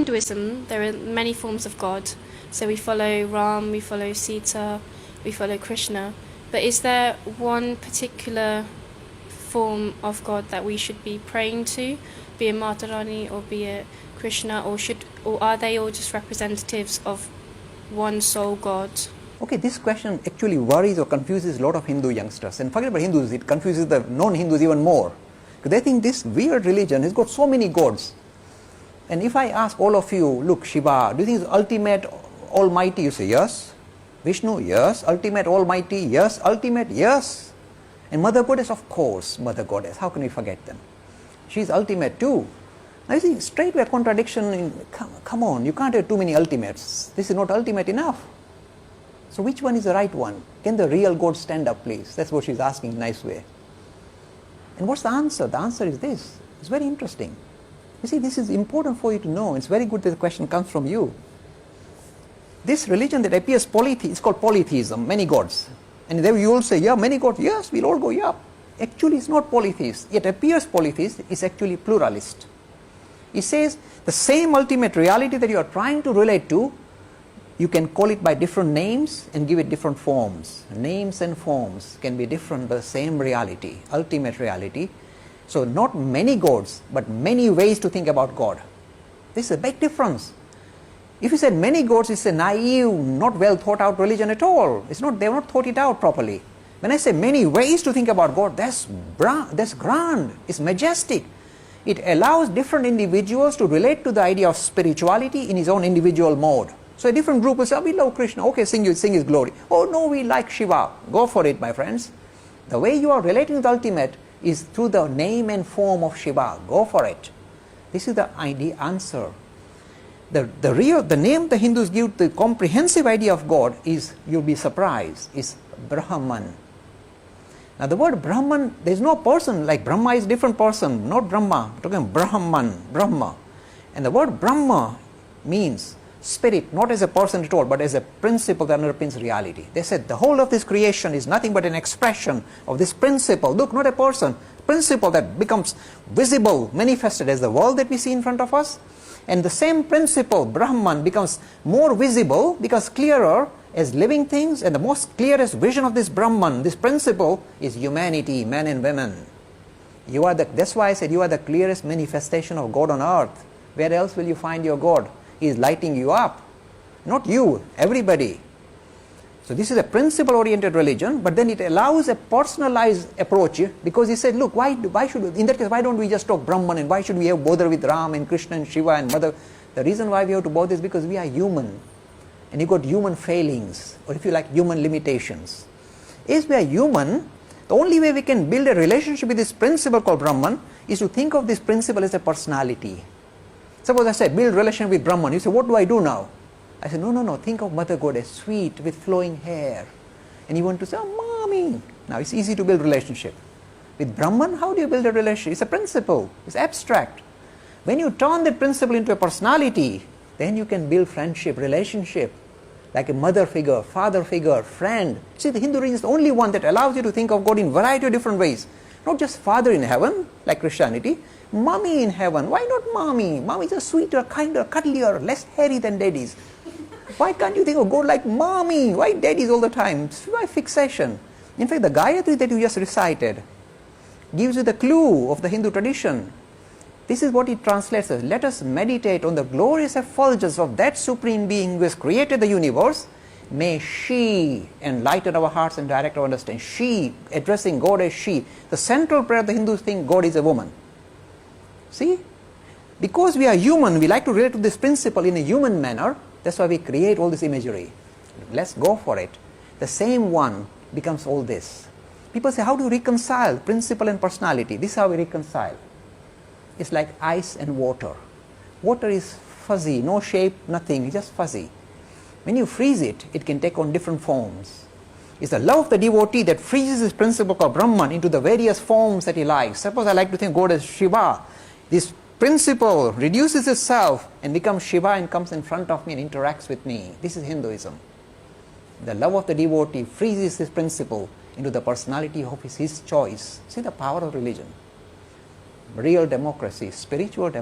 Hinduism, there are many forms of God. So we follow Ram, we follow Sita, we follow Krishna. But is there one particular form of God that we should be praying to, be it Mata Rani or be it Krishna, or are they all just representatives of one sole God? Okay, this question actually worries or confuses a lot of Hindu youngsters. And forget about Hindus, it confuses the non-Hindus even more. Because they think this weird religion has got so many gods. And if I ask all of you, look, Shiva, do you think it's ultimate almighty? You say yes. Vishnu, yes. Ultimate almighty, yes. Ultimate, yes. And Mother Goddess, of course, Mother Goddess. How can we forget them? She's ultimate too. Now you see, straightway contradiction, come on, you can't have too many ultimates. This is not ultimate enough. So which one is the right one? Can the real God stand up, please? That's what she's asking in a nice way. And what's the answer? The answer is this. It's very interesting. You see, this is important for you to know. It's very good that the question comes from you. This religion that appears it's called polytheism, many gods. And then you all say, yeah, many gods. Yes, we'll all go, yeah. Actually, it's not polytheist. It appears polytheist. It's actually pluralist. It says the same ultimate reality that you are trying to relate to, you can call it by different names and give it different forms. Names and forms can be different, but the same reality, ultimate reality. So not many gods, but many ways to think about God. This is a big difference. If you said many gods, it's a naive, not well thought out religion at all. They have not thought it out properly. When I say many ways to think about God, that's grand, it's majestic. It allows different individuals to relate to the idea of spirituality in his own individual mode. So a different group will say, oh, we love Krishna, okay, sing his glory. Oh no, we like Shiva. Go for it, my friends. The way you are relating to the ultimate is through the name and form of Shiva. Go for it. This is the answer. The name the Hindus give the comprehensive idea of God is, you'll be surprised, is Brahman. Now the word Brahman, there is no person, like Brahma is a different person, not Brahma. We're talking Brahman, Brahma. And the word Brahma means spirit, not as a person at all, but as a principle that underpins reality. They said the whole of this creation is nothing but an expression of this principle. Look, not a person, principle that becomes visible, manifested as the world that we see in front of us. And the same principle, Brahman, becomes more visible, becomes clearer as living things, and the most clearest vision of this Brahman, this principle, is humanity, men and women. That's why I said you are the clearest manifestation of God on earth. Where else will you find your God? He is lighting you up. Not you, everybody. So this is a principle-oriented religion, but then it allows a personalized approach, because he said, look, why don't we just talk Brahman, and why should we have bother with Ram and Krishna and Shiva and Mother? The reason why we have to bother is because we are human. And you've got human failings, or if you like, human limitations. As we are human, the only way we can build a relationship with this principle called Brahman is to think of this principle as a personality. Suppose I said, build relationship with Brahman. You say, what do I do now? I said, no, think of Mother Goddess, sweet, with flowing hair. And you want to say, oh, mommy. Now it's easy to build relationship. With Brahman, how do you build a relationship? It's a principle, it's abstract. When you turn that principle into a personality, then you can build friendship, relationship, like a mother figure, father figure, friend. See, the Hindu religion is the only one that allows you to think of God in a variety of different ways. Not just father in heaven, like Christianity, mommy in heaven. Why not mommy? Mommy is a sweeter, kinder, cuddlier, less hairy than daddies. Why can't you think of God like mommy? Why daddies all the time? Why fixation? In fact, the Gayatri that you just recited gives you the clue of the Hindu tradition. This is what it translates as, let us meditate on the glorious effulgence of that Supreme Being who has created the universe. May she enlighten our hearts and direct our understanding. She, addressing God as she. The central prayer of the Hindus think God is a woman. See? Because we are human, we like to relate to this principle in a human manner. That's why we create all this imagery. Let's go for it. The same one becomes all this. People say, how do you reconcile principle and personality? This is how we reconcile. It's like ice and water. Water is fuzzy, no shape, nothing, it's just fuzzy. When you freeze it, it can take on different forms. It's the love of the devotee that freezes this principle called Brahman into the various forms that he likes. Suppose I like to think God as Shiva. This principle reduces itself and becomes Shiva and comes in front of me and interacts with me. This is Hinduism. The love of the devotee freezes this principle into the personality of his choice. See the power of religion. Real democracy, spiritual democracy.